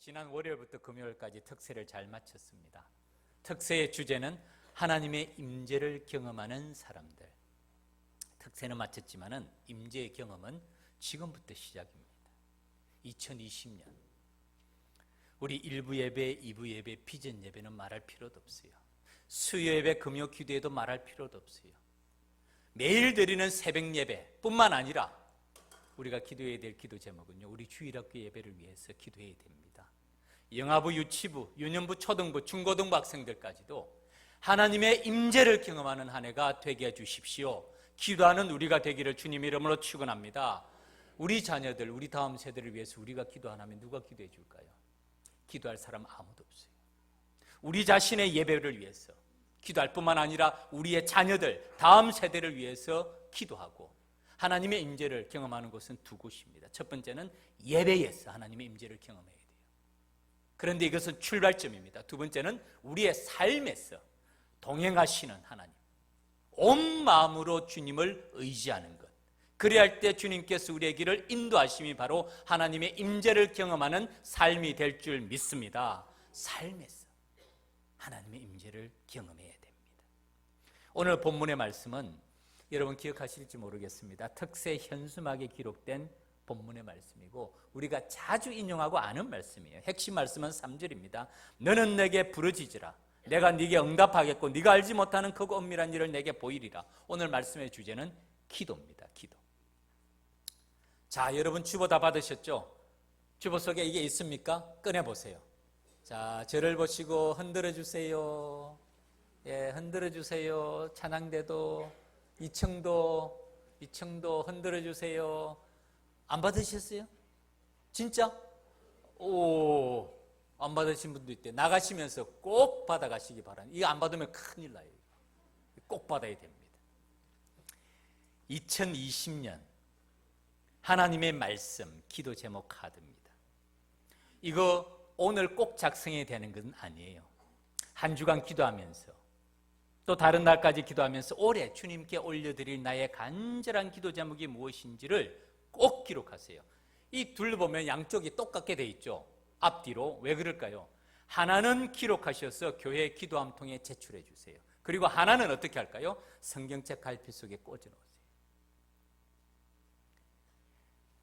지난 월요일부터 금요일까지 특세를 잘 마쳤습니다. 특세의 주제는 하나님의 임재를 경험하는 사람들. 특세는 마쳤지만은 임재의 경험은 지금부터 시작입니다. 2020년 우리 1부 예배, 2부 예배, 비전 예배는 말할 필요도 없어요. 수요 예배, 금요 기도에도 말할 필요도 없어요. 매일 드리는 새벽 예배뿐만 아니라 우리가 기도해야 될 기도 제목은요, 우리 주일학교 예배를 위해서 기도해야 됩니다. 영아부, 유치부, 유년부, 초등부, 중고등부 학생들까지도 하나님의 임재를 경험하는 한 해가 되게 해주십시오. 기도하는 우리가 되기를 주님 이름으로 축원합니다. 우리 자녀들, 우리 다음 세대를 위해서 우리가 기도 안 하면 누가 기도해 줄까요? 기도할 사람 아무도 없어요. 우리 자신의 예배를 위해서 기도할 뿐만 아니라 우리의 자녀들, 다음 세대를 위해서 기도하고 하나님의 임재를 경험하는 곳은 두 곳입니다. 첫 번째는 예배에서 하나님의 임재를 경험해야 돼요. 그런데 이것은 출발점입니다. 두 번째는 우리의 삶에서 동행하시는 하나님, 온 마음으로 주님을 의지하는 것. 그래야 할 때 주님께서 우리의 길을 인도하심이 바로 하나님의 임재를 경험하는 삶이 될 줄 믿습니다. 삶에서 하나님의 임재를 경험해야 됩니다. 오늘 본문의 말씀은 여러분 기억하실지 모르겠습니다. 특세 현수막에 기록된 본문의 말씀이고 우리가 자주 인용하고 아는 말씀이에요. 핵심 말씀은 3절입니다. 너는 내게 부르짖으라. 내가 네게 응답하겠고 네가 알지 못하는 크고 엄밀한 일을 내게 보이리라. 오늘 말씀의 주제는 기도입니다. 기도. 자, 여러분 주보 다 받으셨죠? 주보 속에 이게 있습니까? 꺼내보세요. 자, 저를 보시고 흔들어 주세요. 예, 흔들어 주세요. 찬양대도, 이청도 흔들어 주세요. 안 받으셨어요? 진짜? 안 받으신 분도 있대. 나가시면서 꼭 받아가시기 바랍니다. 이거 안 받으면 큰일 나요. 꼭 받아야 됩니다. 2020년 하나님의 말씀 기도 제목 카드입니다. 이거 오늘 꼭 작성해야 되는 건 아니에요. 한 주간 기도하면서 또 다른 날까지 기도하면서 올해 주님께 올려드릴 나의 간절한 기도 제목이 무엇인지를 꼭 기록하세요. 이 둘 보면 양쪽이 똑같게 돼 있죠. 앞뒤로. 왜 그럴까요? 하나는 기록하셔서 교회 기도함 통에 제출해 주세요. 그리고 하나는 어떻게 할까요? 성경책 갈피 속에 꽂아 놓으세요.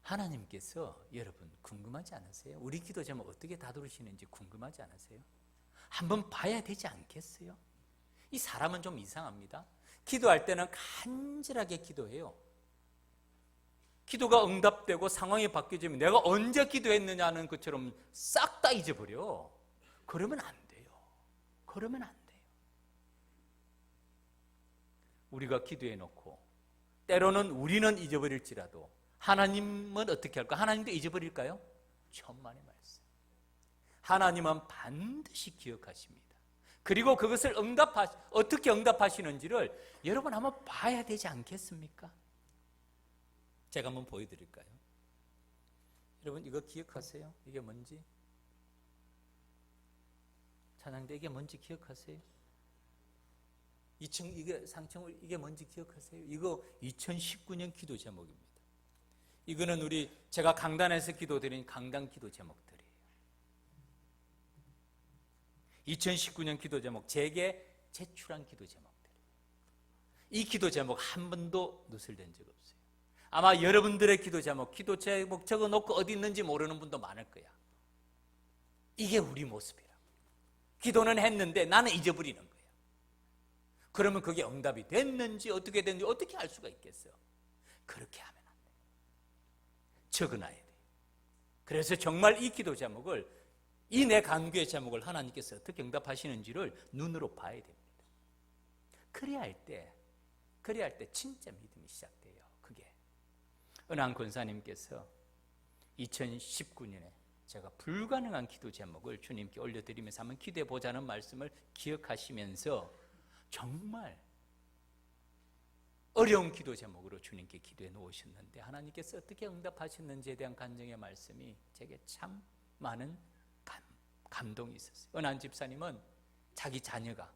하나님께서 여러분 궁금하지 않으세요? 우리 기도 제목 어떻게 다루시는지 궁금하지 않으세요? 한번 봐야 되지 않겠어요? 이 사람은 좀 이상합니다. 기도할 때는 간절하게 기도해요. 기도가 응답되고 상황이 바뀌어지면 내가 언제 기도했느냐는 것처럼 싹 다 잊어버려. 그러면 안 돼요. 그러면 안 돼요. 우리가 기도해놓고 때로는 우리는 잊어버릴지라도 하나님은 어떻게 할까? 하나님도 잊어버릴까요? 천만의 말씀. 하나님은 반드시 기억하십니다. 그리고 그것을 어떻게 응답하시는지를 여러분 한번 봐야 되지 않겠습니까? 제가 한번 보여드릴까요? 여러분 이거 기억하세요? 이게 뭔지? 찬양대 이게 뭔지 기억하세요? 이게 상층 이게 뭔지 기억하세요? 이거 2019년 기도 제목입니다. 이거는 제가 강단에서 기도드린 강단 기도 제목들이에요. 2019년 기도 제목 제게 제출한 기도 제목들이에요. 이 기도 제목 한 번도 누설된 적 없어요. 아마 여러분들의 기도 제목 적어놓고 어디 있는지 모르는 분도 많을 거야. 이게 우리 모습이라. 기도는 했는데 나는 잊어버리는 거야. 그러면 그게 응답이 됐는지 어떻게 됐는지 어떻게 알 수가 있겠어? 그렇게 하면 안 돼. 적어놔야 돼. 그래서 정말 이 기도 제목을 이 내 간구의 제목을 하나님께서 어떻게 응답하시는지를 눈으로 봐야 됩니다. 그래야 할 때 진짜 믿음이 시작돼요. 은한 권사님께서 2019년에 제가 불가능한 기도 제목을 주님께 올려드리면서 한번 기도해 보자는 말씀을 기억하시면서 정말 어려운 기도 제목으로 주님께 기도해 놓으셨는데 하나님께서 어떻게 응답하셨는지에 대한 간증의 말씀이 제게 참 많은 감동이 있었어요. 은한 집사님은 자기 자녀가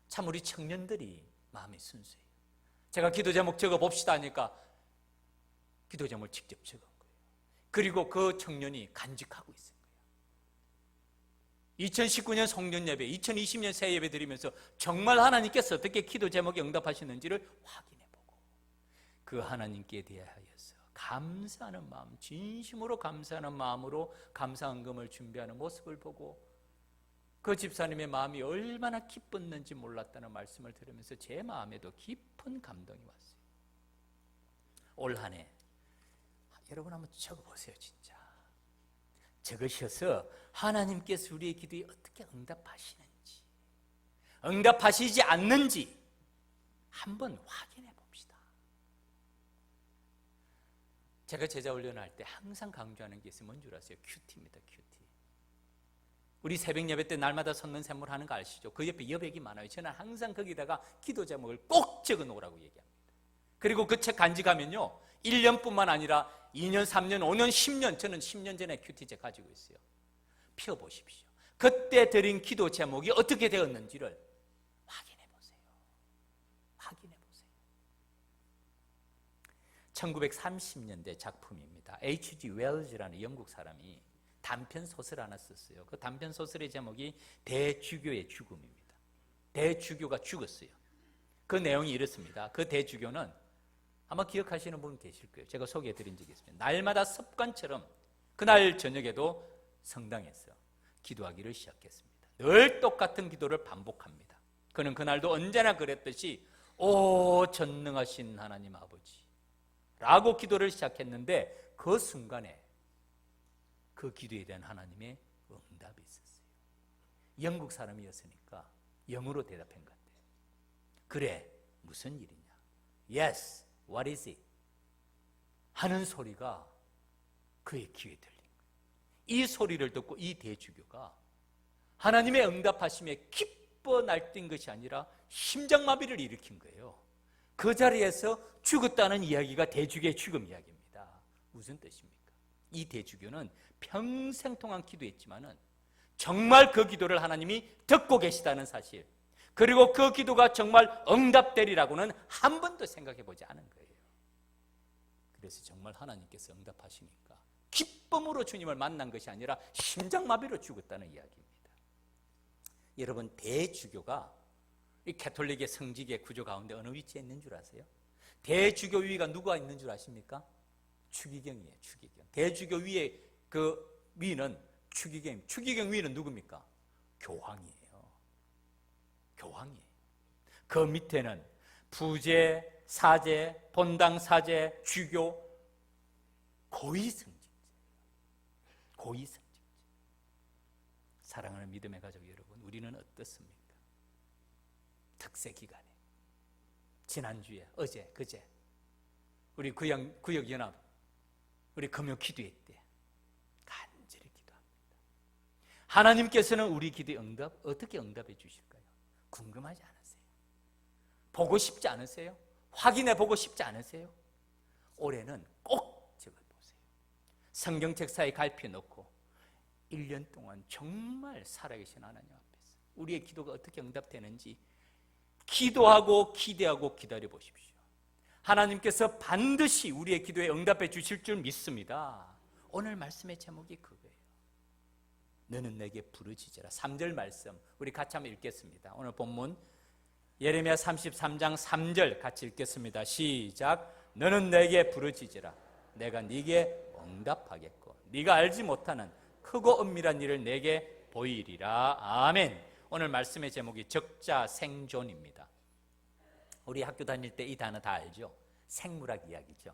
참 우리 청년들이 마음이 순수해요. 제가 기도 제목 적어 봅시다 하니까 기도 제목을 직접 적은 거예요. 그리고 그 청년이 간직하고 있는 거예요. 2019년 성년 예배, 2020년 새 예배 드리면서 정말 하나님께서 어떻게 기도 제목에 응답하시는지를 확인해보고 그 하나님께 대하여서 감사하는 마음, 진심으로 감사하는 마음으로 감사헌금을 준비하는 모습을 보고 그 집사님의 마음이 얼마나 기뻤는지 몰랐다는 말씀을 들으면서 제 마음에도 깊은 감동이 왔어요. 올 한 해 여러분 한번 적어보세요. 진짜 적으셔서 하나님께서 우리의 기도에 어떻게 응답하시는지, 응답하시지 않는지 한번 확인해 봅시다. 제가 제자 훈련할 때 항상 강조하는 게 있으면 뭔 줄 아세요? 큐티입니다. 큐티. 우리 새벽 예배 때 날마다 섰는 샘물 하는 거 아시죠? 그 옆에 여백이 많아요. 저는 항상 거기다가 기도 제목을 꼭 적어 놓으라고 얘기합니다. 그리고 그 책 간직하면요 1년뿐만 아니라 2년, 3년, 5년, 10년, 저는 10년 전에 큐티책 가지고 있어요. 펴보십시오. 그때 드린 기도 제목이 어떻게 되었는지를 확인해 보세요. 확인해 보세요. 1930년대 작품입니다. H.G. 웰즈라는 영국 사람이 단편 소설 하나 썼어요. 그 단편 소설의 제목이 대주교의 죽음입니다. 대주교가 죽었어요. 그 내용이 이렇습니다. 그 대주교는 아마 기억하시는 분 계실 거예요. 제가 소개해 드린 적이 있습니다. 날마다 습관처럼 그날 저녁에도 성당에서 기도하기를 시작했습니다. 늘 똑같은 기도를 반복합니다. 그는 그날도 언제나 그랬듯이 오 전능하신 하나님 아버지 라고 기도를 시작했는데 그 순간에 그 기도에 대한 하나님의 응답이 있었어요. 영국 사람이었으니까 영어로 대답한 것 같아요. 그래, 무슨 일이냐? Yes, what is it? 하는 소리가 그의 귀에 들린 거예요. 이 소리를 듣고 이 대주교가 하나님의 응답하심에 기뻐 날뛴 것이 아니라 심장마비를 일으킨 거예요. 그 자리에서 죽었다는 이야기가 대주교의 죽음 이야기입니다. 무슨 뜻입니까? 이 대주교는 평생 동안 기도했지만은 정말 그 기도를 하나님이 듣고 계시다는 사실, 그리고 그 기도가 정말 응답되리라고는 한 번도 생각해 보지 않은 거예요. 그래서 정말 하나님께서 응답하시니까 기쁨으로 주님을 만난 것이 아니라 심장마비로 죽었다는 이야기입니다. 여러분, 대주교가 이 가톨릭의 성직의 구조 가운데 어느 위치에 있는 줄 아세요? 대주교 위가 누가 있는 줄 아십니까? 추기경이에요. 추기경. 대주교 위에 그 위는 추기경. 추기경 위는 누굽니까? 교황이에요. 교황이에요. 그 밑에는 부제, 사제, 본당 사제, 주교, 고위성직자. 고위성직자. 사랑하는 믿음의 가족 여러분, 우리는 어떻습니까? 특세 기간에 지난주에, 어제, 그제 우리 구역연합 우리 금요 기도회 때 간절히 기도합니다. 하나님께서는 우리 기도의 응답 어떻게 응답해 주실까요? 궁금하지 않으세요? 보고 싶지 않으세요? 확인해 보고 싶지 않으세요? 올해는 꼭 적어보세요. 성경책 사이에 갈피 넣고 1년 동안 정말 살아계신 하나님 앞에서 우리의 기도가 어떻게 응답되는지 기도하고 기대하고 기다려 보십시오. 하나님께서 반드시 우리의 기도에 응답해 주실 줄 믿습니다. 오늘 말씀의 제목이 그거예요. 너는 내게 부르짖으라. 3절 말씀 우리 같이 한번 읽겠습니다. 오늘 본문 예레미야 33장 3절 같이 읽겠습니다. 시작. 너는 내게 부르짖으라. 내가 네게 응답하겠고 네가 알지 못하는 크고 은밀한 일을 내게 보이리라. 아멘. 오늘 말씀의 제목이 적자생존입니다. 우리 학교 다닐 때 이 단어 다 알죠? 생물학 이야기죠.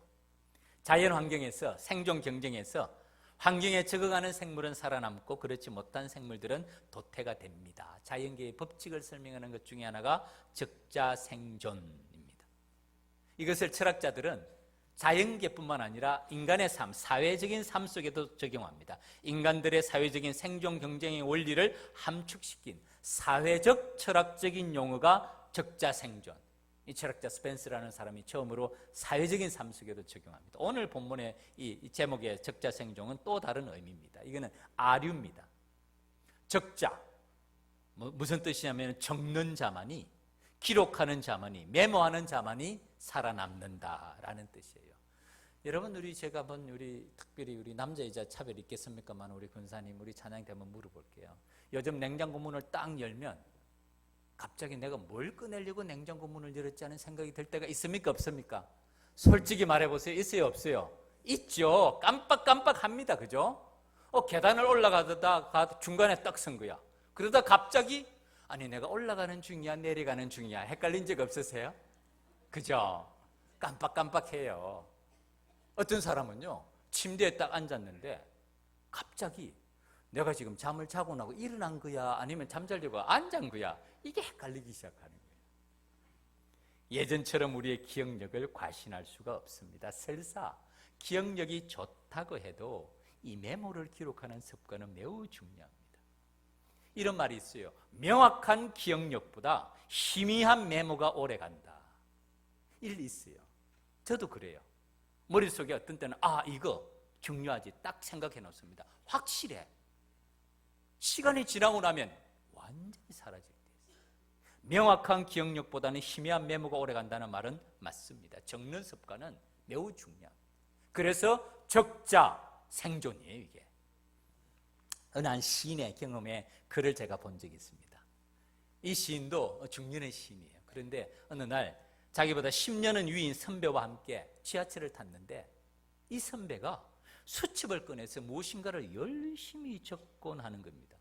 자연 환경에서 생존 경쟁에서 환경에 적응하는 생물은 살아남고 그렇지 못한 생물들은 도태가 됩니다. 자연계의 법칙을 설명하는 것 중에 하나가 적자생존입니다. 이것을 철학자들은 자연계뿐만 아니라 인간의 삶, 사회적인 삶 속에도 적용합니다. 인간들의 사회적인 생존 경쟁의 원리를 함축시킨 사회적 철학적인 용어가 적자생존. 이 철학자 스펜스라는 사람이 처음으로 사회적인 삶 속에도 적용합니다. 오늘 본문의 이 제목의 적자생존은 또 다른 의미입니다. 이거는 아류입니다. 적자, 무슨 뜻이냐면 적는 자만이, 기록하는 자만이, 메모하는 자만이 살아남는다라는 뜻이에요. 여러분, 제가 한번 특별히 우리 남자이자 차별 있겠습니까만 우리 권사님, 우리 찬양 때 한번 물어볼게요. 요즘 냉장고 문을 딱 열면 갑자기 내가 뭘 꺼내려고 냉장고 문을 열었지 하는 생각이 들 때가 있습니까, 없습니까? 솔직히 말해보세요. 있어요, 없어요? 있죠. 깜빡깜빡합니다. 그죠? 계단을 올라가다가 중간에 딱 선 거야. 그러다 갑자기 아니 내가 올라가는 중이야 내려가는 중이야 헷갈린 적 없으세요? 그죠? 깜빡깜빡해요. 어떤 사람은요, 침대에 딱 앉았는데 갑자기 내가 지금 잠을 자고 나고 일어난 거야 아니면 잠자려고 앉은 거야, 이게 헷갈리기 시작하는 거예요. 예전처럼 우리의 기억력을 과신할 수가 없습니다. 설사 기억력이 좋다고 해도 이 메모를 기록하는 습관은 매우 중요합니다. 이런 말이 있어요. 명확한 기억력보다 희미한 메모가 오래간다. 일리 있어요. 저도 그래요. 머릿속에 어떤 때는 이거 중요하지 딱 생각해 놓습니다. 확실해. 시간이 지나고 나면 완전히 사라질 때 있어요. 명확한 기억력보다는 희미한 메모가 오래간다는 말은 맞습니다. 적는 습관은 매우 중요합니다. 그래서 적자 생존이에요. 이게 어느 한 시인의 경험에 글을 제가 본 적이 있습니다. 이 시인도 중년의 시인이에요. 그런데 어느 날 자기보다 10년은 위인 선배와 함께 지하철을 탔는데 이 선배가 수첩을 꺼내서 무엇인가를 열심히 적곤 하는 겁니다.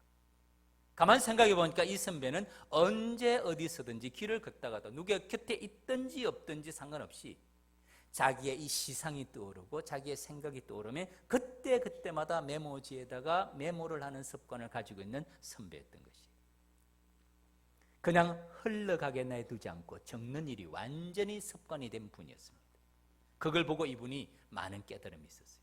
가만히 생각해 보니까 이 선배는 언제 어디서든지 길을 걷다가도 누가 곁에 있든지 없든지 상관없이 자기의 이 시상이 떠오르고 자기의 생각이 떠오르면 그때마다 메모지에다가 메모를 하는 습관을 가지고 있는 선배였던 것이에요. 그냥 흘러가게 내두지 않고 적는 일이 완전히 습관이 된 분이었습니다. 그걸 보고 이분이 많은 깨달음이 있었어요.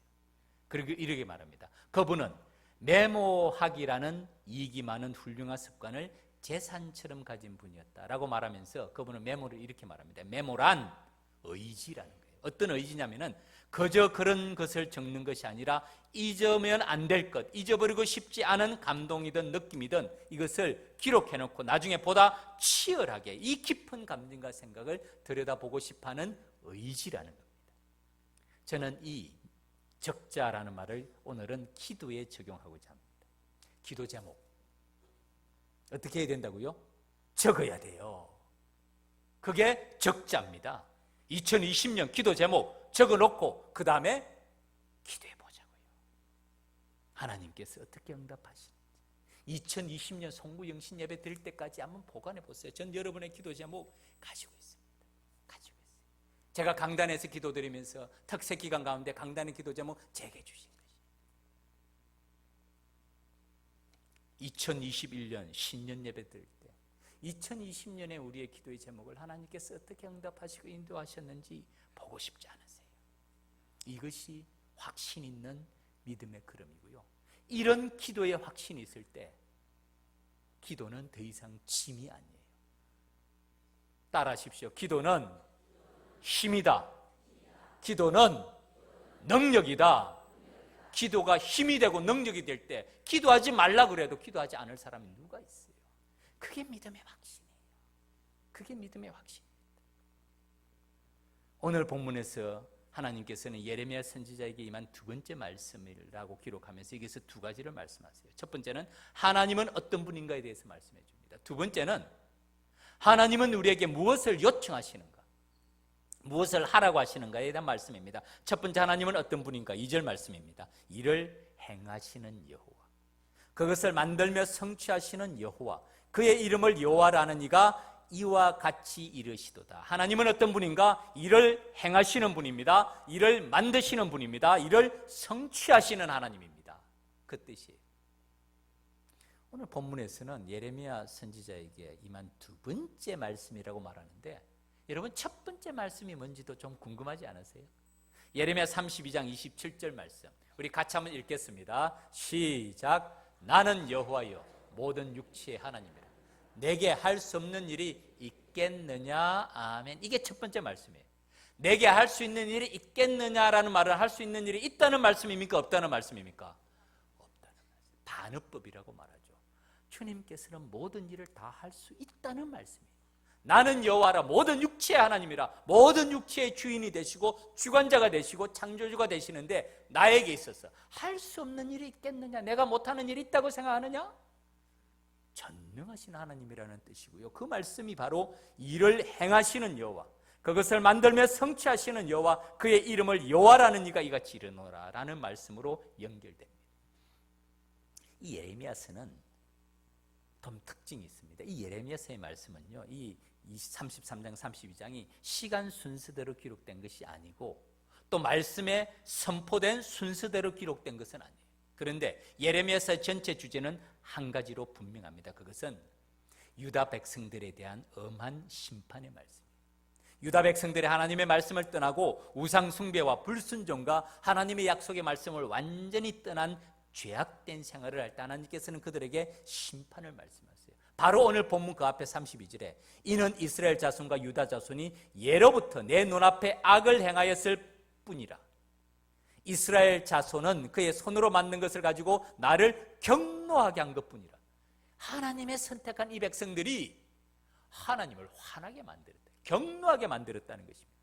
그리고 이렇게 말합니다. 그분은 메모하기라는 이익이 많은 훌륭한 습관을 재산처럼 가진 분이었다라고 말하면서 그분은 메모를 이렇게 말합니다. 메모란 의지라는 거예요. 어떤 의지냐면은 그저 그런 것을 적는 것이 아니라 잊으면 안 될 것, 잊어버리고 싶지 않은 감동이든 느낌이든 이것을 기록해놓고 나중에 보다 치열하게 이 깊은 감정과 생각을 들여다보고 싶어하는 의지라는 겁니다. 저는 이 적자라는 말을 오늘은 기도에 적용하고자 합니다. 기도 제목 어떻게 해야 된다고요? 적어야 돼요. 그게 적자입니다. 2020년 기도 제목 적어놓고 그 다음에 기도해 보자고요. 하나님께서 어떻게 응답하시는지 2020년 송구영신 예배 드릴 때까지 한번 보관해 보세요. 전 여러분의 기도 제목 가지고 있습니다. 가지고 있어요. 제가 강단에서 기도드리면서 특세 기간 가운데 강단의 기도 제목 제게 주신 것이에요. 2021년 신년 예배 드릴 때 2020년에 우리의 기도의 제목을 하나님께서 어떻게 응답하시고 인도하셨는지 보고 싶지 않으세요? 이것이 확신 있는 믿음의 걸음이고요. 이런 기도에 확신이 있을 때 기도는 더 이상 짐이 아니에요. 따라하십시오. 기도는 힘이다. 기도는 능력이다. 기도가 힘이 되고 능력이 될 때 기도하지 말라 그래도 기도하지 않을 사람이 누가 있어요? 그게 믿음의 확신이에요. 그게 믿음의 확신입니다. 오늘 본문에서 하나님께서는 예레미야 선지자에게 임한 두 번째 말씀이라고 기록하면서 여기서 두 가지를 말씀하세요. 첫 번째는 하나님은 어떤 분인가에 대해서 말씀해 줍니다. 두 번째는 하나님은 우리에게 무엇을 요청하시는가, 무엇을 하라고 하시는가에 대한 말씀입니다. 첫 번째 하나님은 어떤 분인가? 2절 말씀입니다. 이를 행하시는 여호와, 그것을 만들며 성취하시는 여호와, 그의 이름을 여호와라는 이가 이와 같이 이르시도다. 하나님은 어떤 분인가? 이를 행하시는 분입니다. 이를 만드시는 분입니다. 이를 성취하시는 하나님입니다. 그 뜻이에요. 오늘 본문에서는 예레미야 선지자에게 임한 두 번째 말씀이라고 말하는데 여러분 첫 번째 말씀이 뭔지도 좀 궁금하지 않으세요? 예레미야 32장 27절 말씀 우리 같이 한번 읽겠습니다. 시작. 나는 여호와여 모든 육체의 하나님이라. 내게 할 수 없는 일이 있겠느냐? 아멘. 이게 첫 번째 말씀이에요. 내게 할 수 있는 일이 있겠느냐라는 말은 할 수 있는 일이 있다는 말씀입니까? 없다는 말씀입니까? 없다는 말씀. 반어법이라고 말하죠. 주님께서는 모든 일을 다 할 수 있다는 말씀이에요. 나는 여호와라, 모든 육체의 하나님이라. 모든 육체의 주인이 되시고 주관자가 되시고 창조주가 되시는데 나에게 있어서 할 수 없는 일이 있겠느냐? 내가 못하는 일이 있다고 생각하느냐? 전능하신 하나님이라는 뜻이고요. 그 말씀이 바로 일을 행하시는 여호와, 그것을 만들며 성취하시는 여호와, 그의 이름을 여호와라는 이가 이같이 이르노라 라는 말씀으로 연결됩니다. 이 예레미야서는 좀 특징이 있습니다. 이 예레미야서의 말씀은요, 이 33장 32장이 시간 순서대로 기록된 것이 아니고 또 말씀에 선포된 순서대로 기록된 것은 아니에요. 그런데 예레미야서의 전체 주제는 한 가지로 분명합니다. 그것은 유다 백성들에 대한 엄한 심판의 말씀입니다. 유다 백성들이 하나님의 말씀을 떠나고 우상 숭배와 불순종과 하나님의 약속의 말씀을 완전히 떠난 죄악된 생활을 할 때 하나님께서는 그들에게 심판을 말씀하세요. 바로 오늘 본문 그 앞에 32절에 이는 이스라엘 자손과 유다 자손이 예로부터 내 눈앞에 악을 행하였을 뿐이라. 이스라엘 자손은 그의 손으로 만든 것을 가지고 나를 경노하게 한 것뿐이라. 하나님의 선택한 이 백성들이 하나님을 화나게 만들었다, 경노하게 만들었다는 것입니다.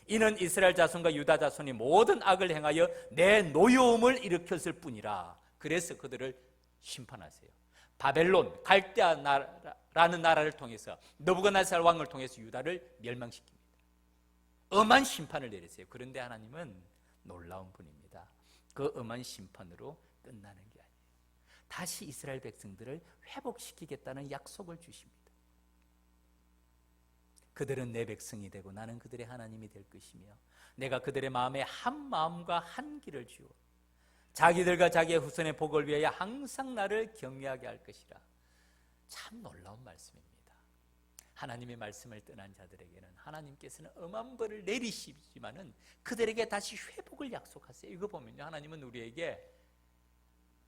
이는 이스라엘 자손과 유다 자손이 모든 악을 행하여 내 노여움을 일으켰을 뿐이라. 그래서 그들을 심판하세요. 바벨론, 갈대아라는 나라를 통해서, 느부갓네살 왕을 통해서 유다를 멸망시킵니다. 엄한 심판을 내리세요. 그런데 하나님은 놀라운 분입니다. 그 엄한 심판으로 끝나는 게 아니에요. 다시 이스라엘 백성들을 회복시키겠다는 약속을 주십니다. 그들은 내 백성이 되고 나는 그들의 하나님이 될 것이며 내가 그들의 마음에 한 마음과 한 길을 주어 자기들과 자기의 후손의 복을 위하여 항상 나를 경외하게 할 것이라. 참 놀라운 말씀입니다. 하나님의 말씀을 떠난 자들에게는 하나님께서는 엄한 벌을 내리시지만은 그들에게 다시 회복을 약속하세요. 이거 보면요, 하나님은 우리에게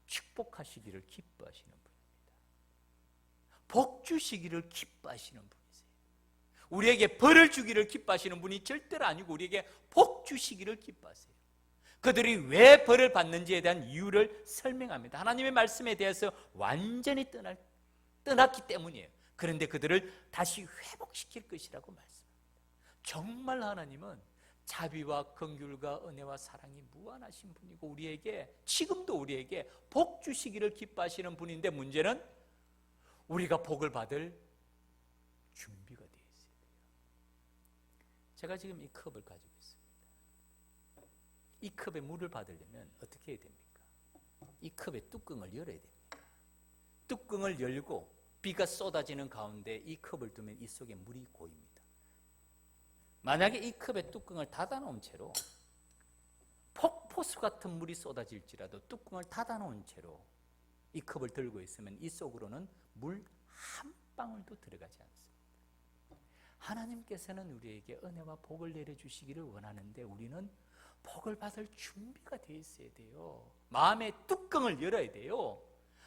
축복하시기를 기뻐하시는 분입니다. 복 주시기를 기뻐하시는 분이세요. 우리에게 벌을 주기를 기뻐하시는 분이 절대로 아니고 우리에게 복 주시기를 기뻐하세요. 그들이 왜 벌을 받는지에 대한 이유를 설명합니다. 하나님의 말씀에 대해서 완전히 떠났기 때문이에요. 그런데 그들을 다시 회복시킬 것이라고 말씀합니다. 정말 하나님은 자비와 긍휼과 은혜와 사랑이 무한하신 분이고 우리에게 지금도 우리에게 복 주시기를 기뻐하시는 분인데 문제는 우리가 복을 받을 준비가 되어 있어야 돼요. 제가 지금 이 컵을 가지고 있습니다. 이 컵에 물을 받으려면 어떻게 해야 됩니까? 이 컵의 뚜껑을 열어야 됩니다. 뚜껑을 열고 비가 쏟아지는 가운데 이 컵을 두면 이 속에 물이 고입니다. 만약에 이 컵의 뚜껑을 닫아놓은 채로 폭포수 같은 물이 쏟아질지라도 뚜껑을 닫아놓은 채로 이 컵을 들고 있으면 이 속으로는 물 한 방울도 들어가지 않습니다. 하나님께서는 우리에게 은혜와 복을 내려주시기를 원하는데 우리는 복을 받을 준비가 되어 있어야 돼요. 마음의 뚜껑을 열어야 돼요.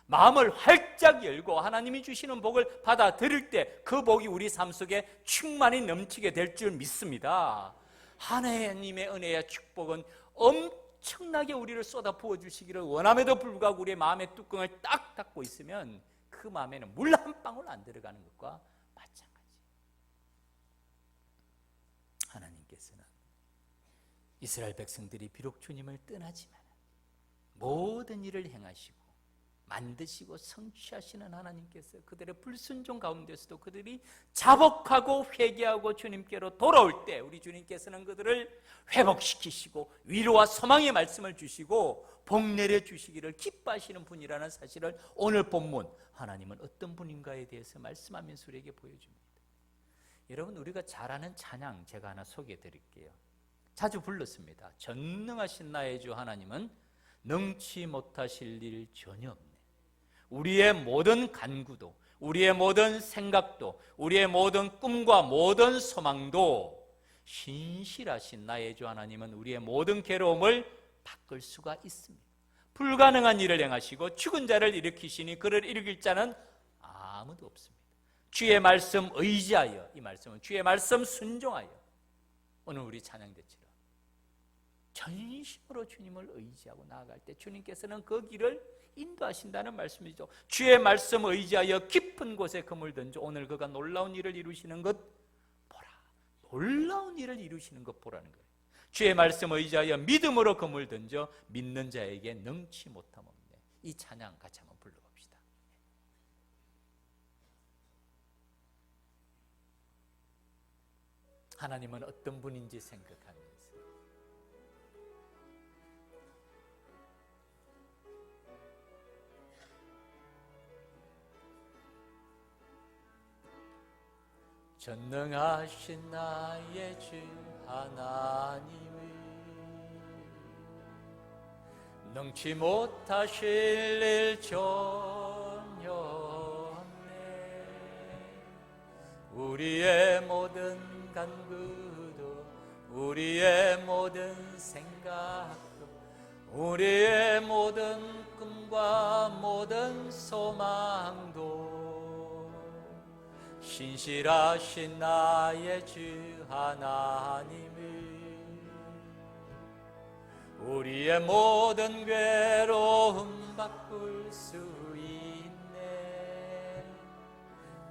마음을 활짝 열고 하나님이 주시는 복을 받아들일 때 그 복이 우리 삶 속에 충만히 넘치게 될 줄 믿습니다. 하나님의 은혜와 축복은 엄청나게 우리를 쏟아 부어주시기를 원함에도 불구하고 우리의 마음의 뚜껑을 딱 닫고 있으면 그 마음에는 물 한 방울 안 들어가는 것과 마찬가지예요. 하나님께서는 이스라엘 백성들이 비록 주님을 떠나지만 모든 일을 행하시고 만드시고 성취하시는 하나님께서 그들의 불순종 가운데서도 그들이 자복하고 회개하고 주님께로 돌아올 때 우리 주님께서는 그들을 회복시키시고 위로와 소망의 말씀을 주시고 복 내려주시기를 기뻐하시는 분이라는 사실을 오늘 본문 하나님은 어떤 분인가에 대해서 말씀하면서 우리에게 보여줍니다. 여러분, 우리가 잘 아는 찬양 제가 하나 소개해 드릴게요. 자주 불렀습니다. 전능하신 나의 주 하나님은 능치 못하실 일 전혀 없네. 우리의 모든 간구도, 우리의 모든 생각도, 우리의 모든 꿈과 모든 소망도 신실하신 나의 주 하나님은 우리의 모든 괴로움을 바꿀 수가 있습니다. 불가능한 일을 행하시고 죽은 자를 일으키시니 그를 일으킬 자는 아무도 없습니다. 주의 말씀 의지하여, 이 말씀은 주의 말씀 순종하여 오늘 우리 찬양대처럼 전심으로 주님을 의지하고 나아갈 때 주님께서는 그 길을 인도하신다는 말씀이죠. 주의 말씀 의지하여 깊은 곳에 그물든지 오늘 그가 놀라운 일을 이루시는 것 놀라운 일을 이루시는 것 보라는 거예요. 주의 말씀을 의지하여 믿음으로 그물 던져 믿는 자에게 능치 못함 없네. 이 찬양 같이 한번 불러봅시다. 하나님은 어떤 분인지 생각하면서 전능하신 나의 주 하나님이 능치 못하실 일 전혀 없네. 우리의 모든 간구도 우리의 모든 생각도 우리의 모든 꿈과 모든 소망도 신실하신 나의 주 하나님이 우리의 모든 괴로움 바꿀 수 있네.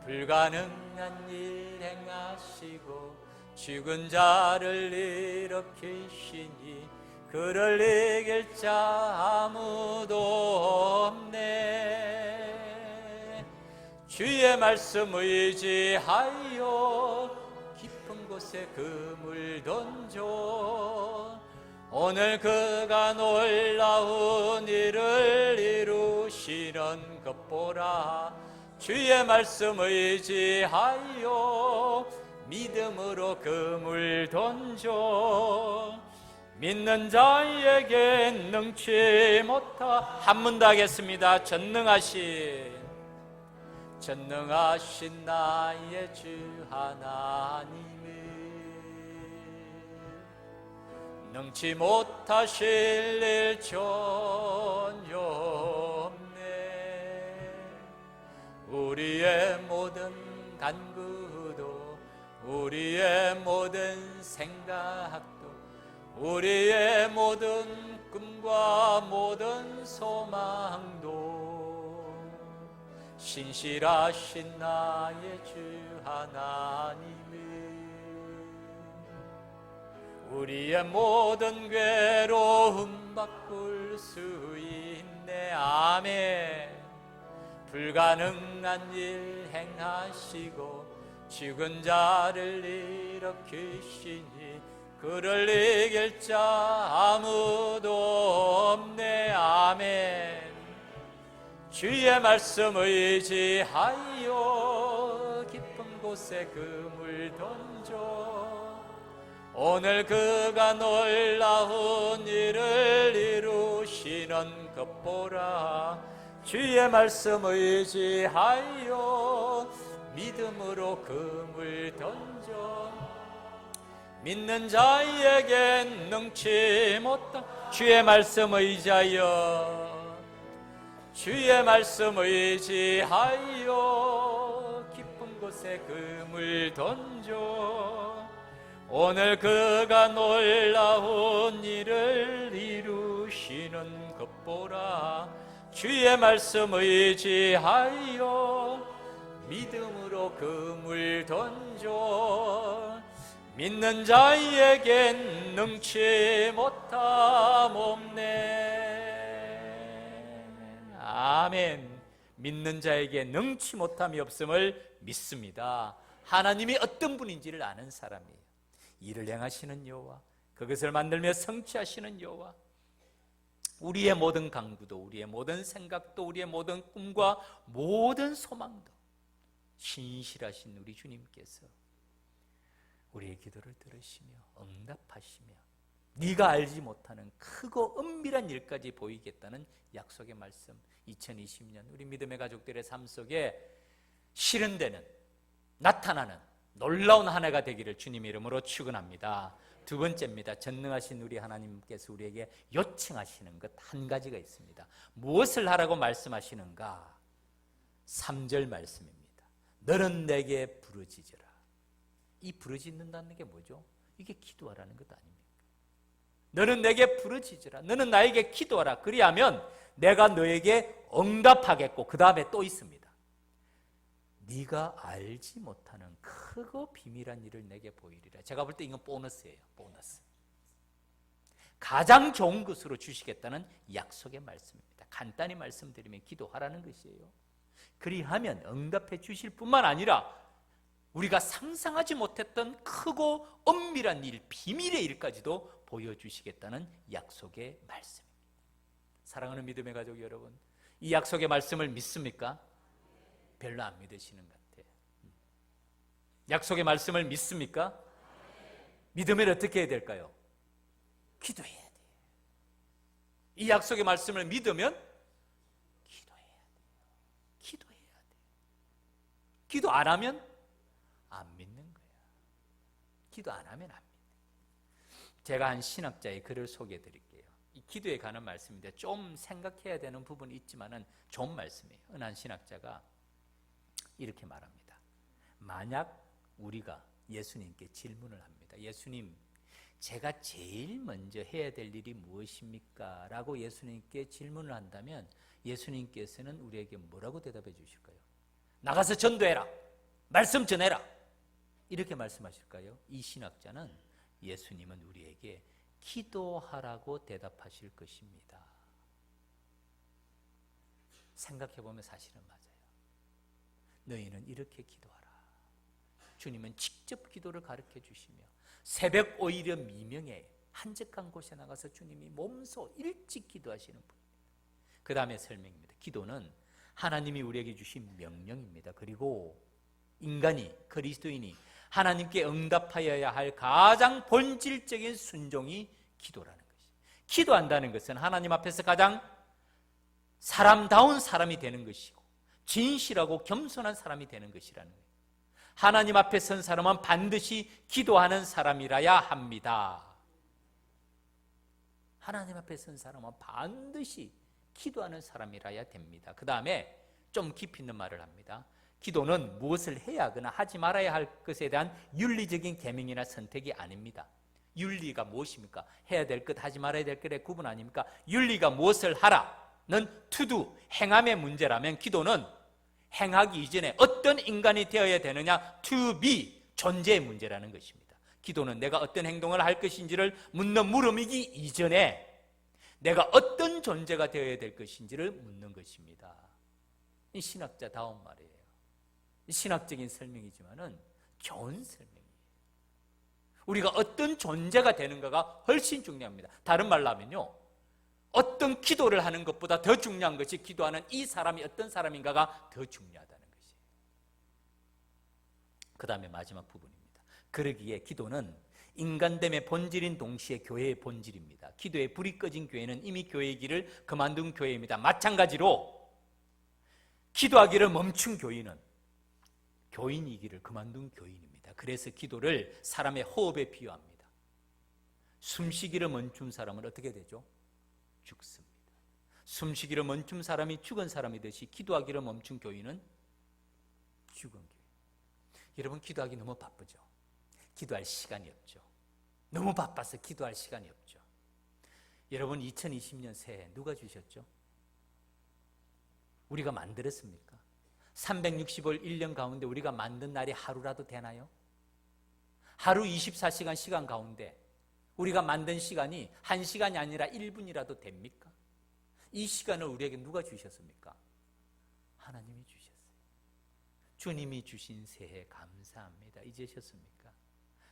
불가능한 일 행하시고 죽은 자를 일으키시니 그를 이길 자 아무도 없네. 주의 말씀 의지하여 깊은 곳에 그물 던져 오늘 그가 놀라운 일을 이루시는 것 보라. 주의 말씀 의지하여 믿음으로 그물 던져 믿는 자에게 능치 못하. 한 번 더 하겠습니다. 전능하신 나의 주 하나님이 능치 못하실 일 전혀 없네. 우리의 모든 간구도 우리의 모든 생각도 우리의 모든 꿈과 모든 소망도 신실하신 나의 주 하나님이 우리의 모든 괴로움 바꿀 수 있네. 아멘. 불가능한 일 행하시고 죽은 자를 일으키시니 그를 이길 자 아무도 없네. 아멘. 주의 말씀 의지하여 깊은 곳에 그물 던져 오늘 그가 놀라운 일을 이루시는 것 보라. 주의 말씀 의지하여 믿음으로 그물 던져 믿는 자에겐 능치 못한. 주의 말씀 의지하여 주의 말씀 의지하여 깊은 곳에 그물 던져 오늘 그가 놀라운 일을 이루시는 것 보라. 주의 말씀 의지하여 믿음으로 그물 던져 믿는 자에겐 능치 못함 없네. 아멘. 믿는 자에게 능치 못함이 없음을 믿습니다. 하나님이 어떤 분인지를 아는 사람이에요. 일을 행하시는 여호와, 그것을 만들며 성취하시는 여호와, 우리의 모든 강구도 우리의 모든 생각도 우리의 모든 꿈과 모든 소망도 신실하신 우리 주님께서 우리의 기도를 들으시며 응답하시며 네가 알지 못하는 크고 은밀한 일까지 보이겠다는 약속의 말씀. 2020년 우리 믿음의 가족들의 삶 속에 실현되는, 나타나는 놀라운 한 해가 되기를 주님 이름으로 축원합니다. 두 번째입니다. 전능하신 우리 하나님께서 우리에게 요청하시는 것 한 가지가 있습니다. 무엇을 하라고 말씀하시는가? 3절 말씀입니다. 너는 내게 부르짖으라. 이 부르짖는다는 게 뭐죠? 이게 기도하라는 것 아닙니까? 너는 내게 부르짖으라. 너는 나에게 기도하라. 그리하면 내가 너에게 응답하겠고, 그 다음에 또 있습니다. 네가 알지 못하는 크고 비밀한 일을 내게 보이리라. 제가 볼 때 이건 보너스예요. 보너스. 가장 좋은 것으로 주시겠다는 약속의 말씀입니다. 간단히 말씀드리면 기도하라는 것이에요. 그리하면 응답해 주실 뿐만 아니라 우리가 상상하지 못했던 크고 엄밀한 일, 비밀의 일까지도 보여주시겠다는 약속의 말씀입니다. 사랑하는 믿음의 가족 여러분, 이 약속의 말씀을 믿습니까? 별로 안 믿으시는 것 같아요. 약속의 말씀을 믿습니까? 믿으면 어떻게 해야 될까요? 기도해야 돼요. 이 약속의 말씀을 믿으면 기도해야 돼요. 기도해야 돼요. 기도 안 하면 안 믿는 거예요. 기도 안 하면 안 믿는. 제가 한 신학자의 글을 소개해 드릴게요. 이 기도에 관한 말씀인데 좀 생각해야 되는 부분이 있지만은 좋은 말씀이에요. 한 신학자가 이렇게 말합니다. 만약 우리가 예수님께 질문을 합니다. 예수님, 제가 제일 먼저 해야 될 일이 무엇입니까? 라고 예수님께 질문을 한다면 예수님께서는 우리에게 뭐라고 대답해 주실까요? 나가서 전도해라. 말씀 전해라. 이렇게 말씀하실까요? 이 신학자는 예수님은 우리에게 기도하라고 대답하실 것입니다. 생각해보면 사실은 맞아요. 너희는 이렇게 기도하라. 주님은 직접 기도를 가르쳐 주시며 새벽 오히려 미명에 한적한 곳에 나가서 주님이 몸소 일찍 기도하시는 분입니다. 그 다음에 설명입니다. 기도는 하나님이 우리에게 주신 명령입니다. 그리고 인간이, 그리스도인이 하나님께 응답하여야 할 가장 본질적인 순종이 기도라는 것이죠. 기도한다는 것은 하나님 앞에서 가장 사람다운 사람이 되는 것이고 진실하고 겸손한 사람이 되는 것이라는 거예요. 하나님 앞에 선 사람은 반드시 기도하는 사람이라야 합니다. 하나님 앞에 선 사람은 반드시 기도하는 사람이라야 됩니다. 그 다음에 좀 깊이 있는 말을 합니다. 기도는 무엇을 해야 하거나 하지 말아야 할 것에 대한 윤리적인 계명이나 선택이 아닙니다. 윤리가 무엇입니까? 해야 될 것, 하지 말아야 될 것의 구분 아닙니까? 윤리가 무엇을 하라는 to do, 행함의 문제라면 기도는 행하기 이전에 어떤 인간이 되어야 되느냐, to be, 존재의 문제라는 것입니다. 기도는 내가 어떤 행동을 할 것인지를 묻는 물음이기 이전에 내가 어떤 존재가 되어야 될 것인지를 묻는 것입니다. 이 신학자다운 말이에요. 신학적인 설명이지만은 좋은 설명이에요. 우리가 어떤 존재가 되는가가 훨씬 중요합니다. 다른 말로 하면요, 어떤 기도를 하는 것보다 더 중요한 것이 기도하는 이 사람이 어떤 사람인가가 더 중요하다는 것이에요. 그 다음에 마지막 부분입니다. 그러기에 기도는 인간됨의 본질인 동시에 교회의 본질입니다. 기도에 불이 꺼진 교회는 이미 교회의 길을 그만둔 교회입니다. 마찬가지로 기도하기를 멈춘 교인은 교인이기를 그만둔 교인입니다. 그래서 기도를 사람의 호흡에 비유합니다. 숨쉬기를 멈춘 사람은 어떻게 되죠? 죽습니다. 숨쉬기를 멈춘 사람이 죽은 사람이듯이 기도하기를 멈춘 교인은 죽은 교인. 여러분, 기도하기 너무 바쁘죠? 기도할 시간이 없죠. 너무 바빠서 기도할 시간이 없죠. 여러분, 2020년 새해 누가 주셨죠? 우리가 만들었습니까? 365일 1년 가운데 우리가 만든 날이 하루라도 되나요? 하루 24시간 시간 가운데 우리가 만든 시간이 1시간이 아니라 1분이라도 됩니까? 이 시간을 우리에게 누가 주셨습니까? 하나님이 주셨어요. 주님이 주신 새해 감사합니다. 잊으셨습니까?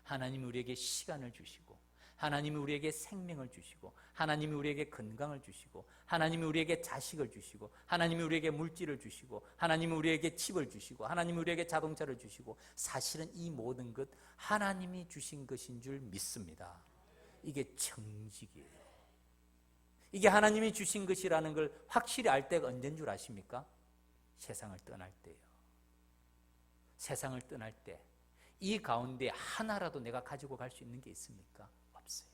하나님이 우리에게 시간을 주시고, 하나님이 우리에게 생명을 주시고, 하나님이 우리에게 건강을 주시고, 하나님이 우리에게 자식을 주시고, 하나님이 우리에게 물질을 주시고, 하나님이 우리에게 집을 주시고, 하나님이 우리에게 자동차를 주시고, 사실은 이 모든 것 하나님이 주신 것인 줄 믿습니다. 이게 청직이에요. 이게 하나님이 주신 것이라는 걸 확실히 알 때가 언제인 줄 아십니까? 세상을 떠날 때예요. 세상을 떠날 때 이 가운데 하나라도 내가 가지고 갈 수 있는 게 있습니까? 없어요.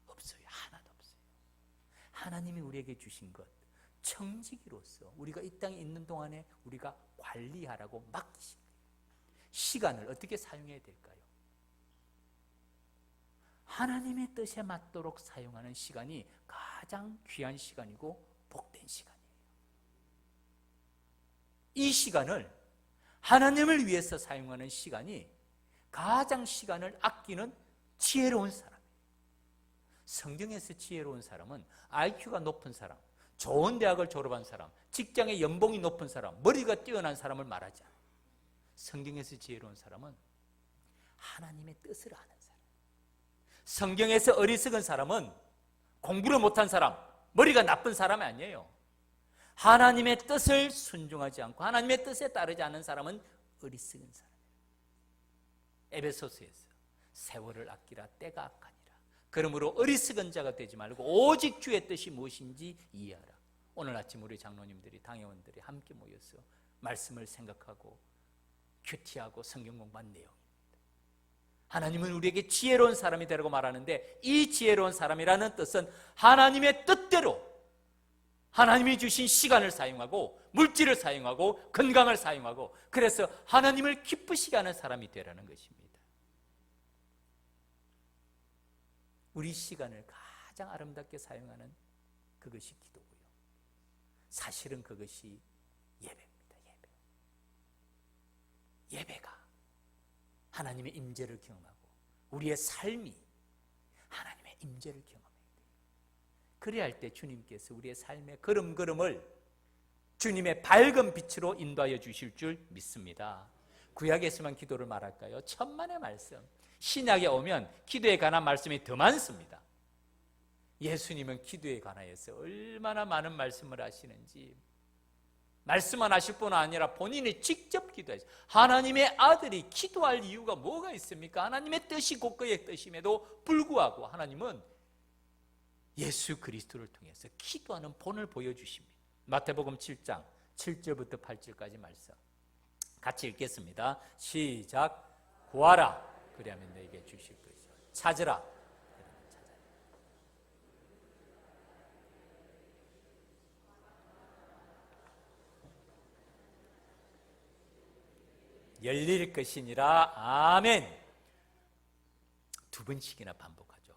없어요. 하나도 없어요. 하나님이 우리에게 주신 것, 청지기로서 우리가 이 땅에 있는 동안에 우리가 관리하라고 맡기신 거예요. 시간을 어떻게 사용해야 될까요? 하나님의 뜻에 맞도록 사용하는 시간이 가장 귀한 시간이고 복된 시간이에요. 이 시간을 하나님을 위해서 사용하는 시간이 가장 시간을 아끼는 지혜로운 사람. 성경에서 지혜로운 사람은 IQ가 높은 사람, 좋은 대학을 졸업한 사람, 직장의 연봉이 높은 사람, 머리가 뛰어난 사람을 말하지 않아요. 성경에서 지혜로운 사람은 하나님의 뜻을 아는 사람. 성경에서 어리석은 사람은 공부를 못한 사람, 머리가 나쁜 사람이 아니에요. 하나님의 뜻을 순종하지 않고 하나님의 뜻에 따르지 않는 사람은 어리석은 사람. 에베소서에서 세월을 아끼라, 때가 악하니라. 그러므로 어리석은 자가 되지 말고 오직 주의 뜻이 무엇인지 이해하라. 오늘 아침 우리 장로님들이, 당회원들이 함께 모여서 말씀을 생각하고 큐티하고 성경 공부한 내용입니다. 하나님은 우리에게 지혜로운 사람이 되라고 말하는데, 이 지혜로운 사람이라는 뜻은 하나님의 뜻대로 하나님이 주신 시간을 사용하고 물질을 사용하고 건강을 사용하고, 그래서 하나님을 기쁘시게 하는 사람이 되라는 것입니다. 우리 시간을 가장 아름답게 사용하는 그것이 기도고요. 사실은 그것이 예배입니다. 예배가 하나님의 임재를 경험하고 우리의 삶이 하나님의 임재를 경험해야 돼요. 그래야 할 때 주님께서 우리의 삶의 걸음걸음을 주님의 밝은 빛으로 인도하여 주실 줄 믿습니다. 구약에서만 기도를 말할까요? 천만의 말씀. 신약에 오면 기도에 관한 말씀이 더 많습니다. 예수님은 기도에 관하여서 얼마나 많은 말씀을 하시는지, 말씀만 하실 뿐 아니라 본인이 직접 기도하셨어요. 하나님의 아들이 기도할 이유가 뭐가 있습니까? 하나님의 뜻이 곧 그의 뜻임에도 불구하고 하나님은 예수 그리스도를 통해서 기도하는 본을 보여주십니다. 마태복음 7장 7절부터 8절까지 말씀 같이 읽겠습니다. 시작. 구하라, 그리하면 너에게 주실 것이요. 찾으라, 열릴 것이니라. 아멘. 두 번씩이나 반복하죠.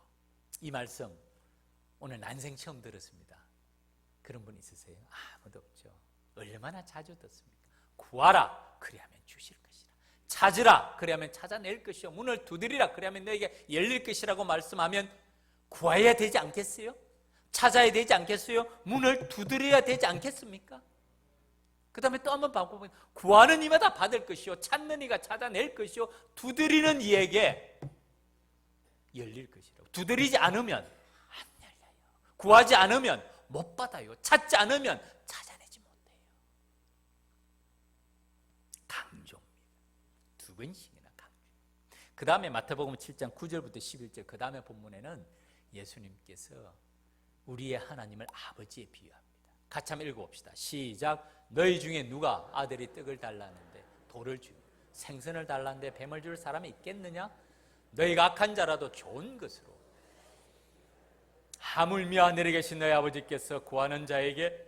이 말씀 오늘 난생 처음 들었습니다. 그런 분 있으세요? 아무도 없죠. 얼마나 자주 듣습니까? 구하라, 그리하면 주실 것이라. 찾으라, 그리하면 찾아낼 것이요. 문을 두드리라, 그리하면 너에게 열릴 것이라고 말씀하면 구해야 되지 않겠어요? 찾아야 되지 않겠어요? 문을 두드려야 되지 않겠습니까? 그 다음에 또 한번 바꿔보면, 구하는 이마다 받을 것이요, 찾는 이가 찾아낼 것이요, 두드리는 이에게 열릴 것이라고. 두드리지 않으면 안 열려요. 구하지 않으면 못 받아요. 찾지 않으면 찾아내지 못해요. 강조입니다. 두 번씩이나 강조. 그 다음에 마태복음 7장 9절부터 11절, 그 다음에 본문에는 예수님께서 우리의 하나님을 아버지에 비유합니다. 같이 한번 읽어봅시다. 시작. 너희 중에 누가 아들이 떡을 달라는데 돌을 주고 생선을 달라는데 뱀을 줄 사람이 있겠느냐? 너희가 악한 자라도 좋은 것으로, 하물며 하늘에 계신 너희 아버지께서 구하는 자에게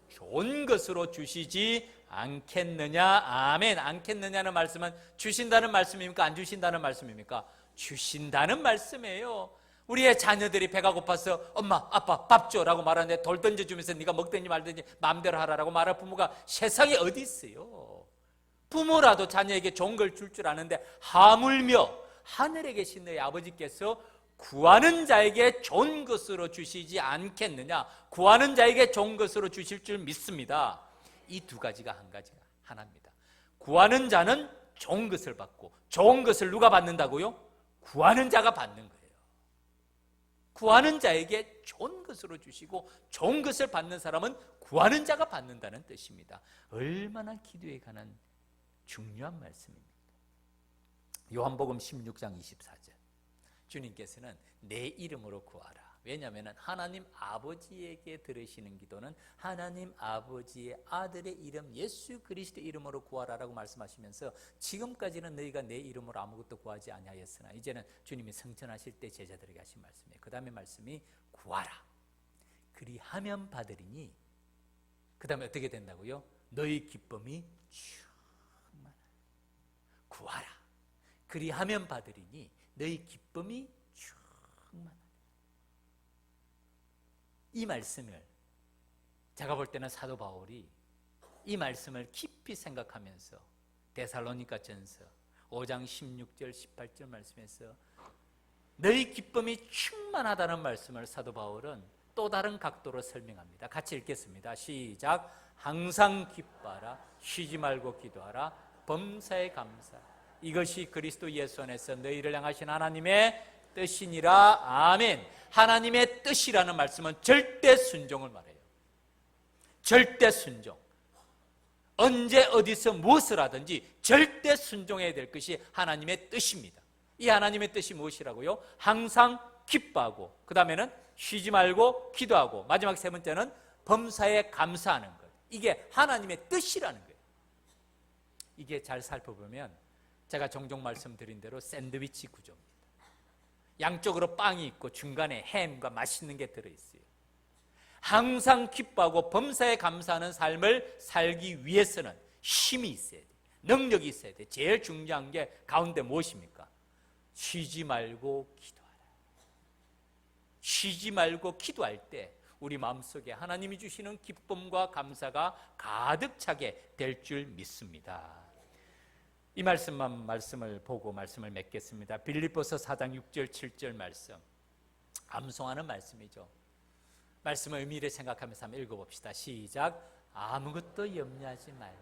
좋은 것으로 주시지 않겠느냐? 아멘. 않겠느냐는 말씀은 주신다는 말씀입니까? 안 주신다는 말씀입니까? 주신다는 말씀이에요. 우리의 자녀들이 배가 고파서 엄마, 아빠 밥 줘라고 말하는데 돌 던져주면서 네가 먹든지 말든지 마음대로 하라고 말할 부모가 세상에 어디 있어요? 부모라도 자녀에게 좋은 걸 줄 줄 아는데, 하물며 하늘에 계신 너희 아버지께서 구하는 자에게 좋은 것으로 주시지 않겠느냐? 구하는 자에게 좋은 것으로 주실 줄 믿습니다. 이 두 가지가 한 가지가 하나입니다. 구하는 자는 좋은 것을 받고, 좋은 것을 누가 받는다고요? 구하는 자가 받는 거예요. 구하는 자에게 좋은 것으로 주시고 좋은 것을 받는 사람은 구하는 자가 받는다는 뜻입니다. 얼마나 기도에 관한 중요한 말씀입니다. 요한복음 16장 24절, 주님께서는 내 이름으로 구하라. 왜냐하면 하나님 아버지에게 들으시는 기도는 하나님 아버지의 아들의 이름 예수 그리스도 이름으로 구하라라고 말씀하시면서, 지금까지는 너희가 내 이름으로 아무것도 구하지 아니하였으나 이제는 주님이 성천하실 때 제자들에게 하신 말씀이에요. 그 다음에 말씀이 구하라, 그리하면 받으리니, 그 다음에 어떻게 된다고요? 너희 기쁨이 충만하라. 구하라, 그리하면 받으리니 너희 기쁨이 충만하라. 이 말씀을 제가 볼 때는 사도 바울이 이 말씀을 깊이 생각하면서 데살로니가전서 5장 16절 18절 말씀에서 너희 기쁨이 충만하다는 말씀을 사도 바울은 또 다른 각도로 설명합니다. 같이 읽겠습니다. 시작. 항상 기뻐하라, 쉬지 말고 기도하라, 범사에 감사. 이것이 그리스도 예수 안에서 너희를 향하신 하나님의 뜻이니라. 아멘. 하나님의 뜻이라는 말씀은 절대 순종을 말해요. 절대 순종. 언제 어디서 무엇을 하든지 절대 순종해야 될 것이 하나님의 뜻입니다. 이 하나님의 뜻이 무엇이라고요? 항상 기뻐하고, 그 다음에는 쉬지 말고 기도하고, 마지막 세 번째는 범사에 감사하는 것. 이게 하나님의 뜻이라는 거예요. 이게 잘 살펴보면 제가 종종 말씀드린 대로 샌드위치 구조입니다. 양쪽으로 빵이 있고 중간에 햄과 맛있는 게 들어있어요. 항상 기뻐하고 범사에 감사하는 삶을 살기 위해서는 힘이 있어야 돼, 능력이 있어야 돼. 제일 중요한 게 가운데 무엇입니까? 쉬지 말고 기도하라. 쉬지 말고 기도할 때 우리 마음속에 하나님이 주시는 기쁨과 감사가 가득 차게 될 줄 믿습니다. 이 말씀을 보고 말씀을 맺겠습니다. 빌립보서 4장 6절 7절 말씀, 암송하는 말씀이죠. 말씀의 의미를 생각하면서 한번 읽어봅시다. 시작. 아무것도 염려하지 말고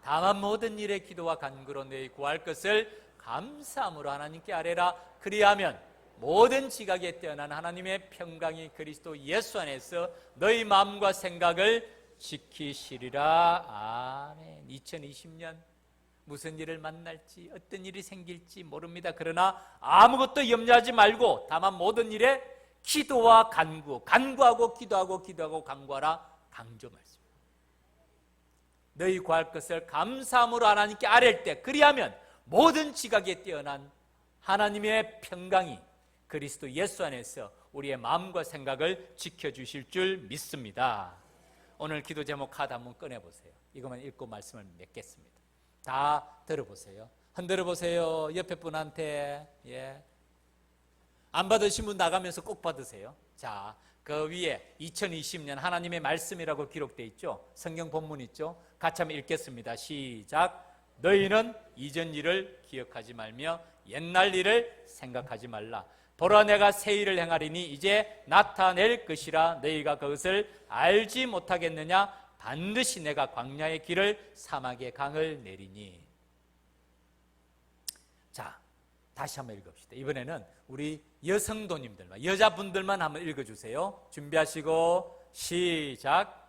다만 모든 일에 기도와 간구로 너희 구할 것을 감사함으로 하나님께 아뢰라. 그리하면 모든 지각에 뛰어난 하나님의 평강이 그리스도 예수 안에서 너희 마음과 생각을 지키시리라. 아멘. 2020년 무슨 일을 만날지 어떤 일이 생길지 모릅니다. 그러나 아무것도 염려하지 말고 다만 모든 일에 기도와 간구하고 기도하고 간구하라. 강조 말씀. 너희 구할 것을 감사함으로 하나님께 아뢰일 때, 그리하면 모든 지각에 뛰어난 하나님의 평강이 그리스도 예수 안에서 우리의 마음과 생각을 지켜주실 줄 믿습니다. 오늘 기도 제목 카드 한번 꺼내보세요. 이것만 읽고 말씀을 맺겠습니다. 다 들어보세요. 흔들어 보세요. 옆에 분한테. 안 받으신 분 나가면서 꼭 받으세요. 자, 그 위에 2020년 하나님의 말씀이라고 기록되어 있죠. 성경 본문 있죠. 같이 한번 읽겠습니다. 시작. 너희는 이전 일을 기억하지 말며 옛날 일을 생각하지 말라. 보라, 내가 새 일을 행하리니 이제 나타낼 것이라. 너희가 그것을 알지 못하겠느냐? 반드시 내가 광야의 길을 사막의 강을 내리니. 자, 다시 한번 읽읍시다. 이번에는 우리 여성도님들만, 여자분들만 한번 읽어주세요. 준비하시고 시작.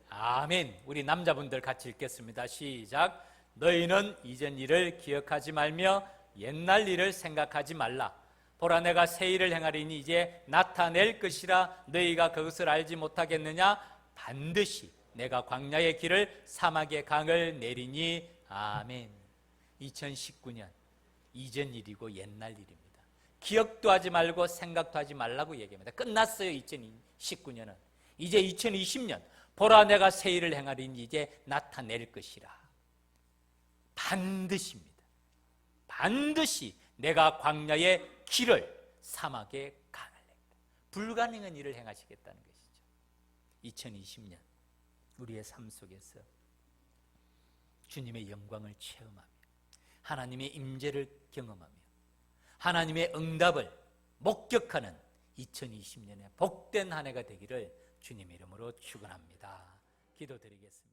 아멘. 우리 남자분들 같이 읽겠습니다. 시작. 너희는 이전 일을 기억하지 말며 옛날 일을 생각하지 말라. 보라, 내가 새 일을 행하리니 이제 나타낼 것이라. 너희가 그것을 알지 못하겠느냐? 반드시 내가 광야의 길을 사막의 강을 내리니. 아멘. 2019년 이전 일이고 옛날 일입니다. 기억도 하지 말고 생각도 하지 말라고 얘기합니다. 끝났어요. 2019년은. 이제 2020년. 보라, 내가 새 일을 행하리니 이제 나타낼 것이라. 반드시입니다. 반드시 내가 광야의 길을 사막의 강을 낸다. 불가능한 일을 행하시겠다는 것이죠. 2020년 우리의 삶 속에서 주님의 영광을 체험하며 하나님의 임재를 경험하며 하나님의 응답을 목격하는 2020년의 복된 한 해가 되기를 주님 이름으로 축원합니다. 기도드리겠습니다.